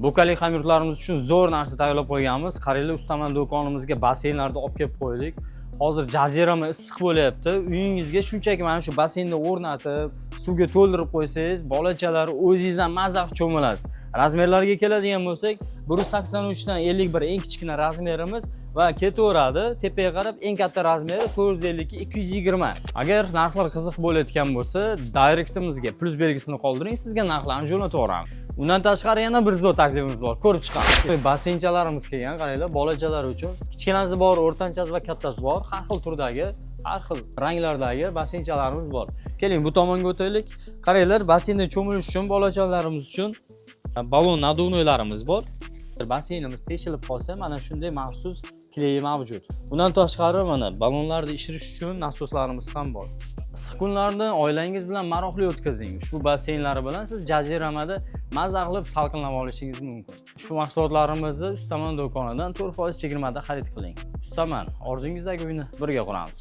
Bukali hamyurtlarimiz uchun zo'r narsa tayyorlab qo'yganmiz. Qaranglar, ustaman do'konimizga basseynlarni olib kelib qo'ydik. Hozir jazirama issiq bo'lyapti. Uyingizga shunchaki mana shu basseynni o'rnatib, suvga to'ldirib qo'ysangiz, bolachalar o'zingizdan mazza cho'milasiz. Razmerlarga keladigan bo'lsak, 183 dan 51 eng kichkina razmerimiz va ketaveradi. Tepaga qarab eng katta razmeri 452 220. Agar narxlar qiziq bo'layotgan bo'lsa, direktimizga plus belgisini qoldiring, sizga narxlarni jo'nataveramiz. Undan tashqari yana bir zo'r taklifimiz bor. Ko'rib chiqamiz. Basseynchalarimiz kelgan, qaranglar, bolachalar uchun. Kichkinasi bor, o'rtanchasi va kattasi bor. Har xil turdagi, har xil ranglardagi basseynchalarimiz bor. Keling, bu tomonga o'taylik. Qaranglar, basseynda cho'milish uchun bolachalarimiz uchun balon naduvnoylarimiz bor. Basseynimiz teshilib qolsa, mana shunday maxsus kley mavjud. Bundan tashqari mana balonlarni ishirish uchun nasoslarimiz ham bor. Issiq kunlarni oilangiz bilan maroqli o'tkazing. Ushbu basseynlar bilan siz jaziramada maza qilib salqinlab olishingiz mumkin. Ushbu mahsulotlarimizni Ustaman do'konidan 4% chegirmada xarid qiling. Ustaman, orzungizdagi uyni birga quramiz.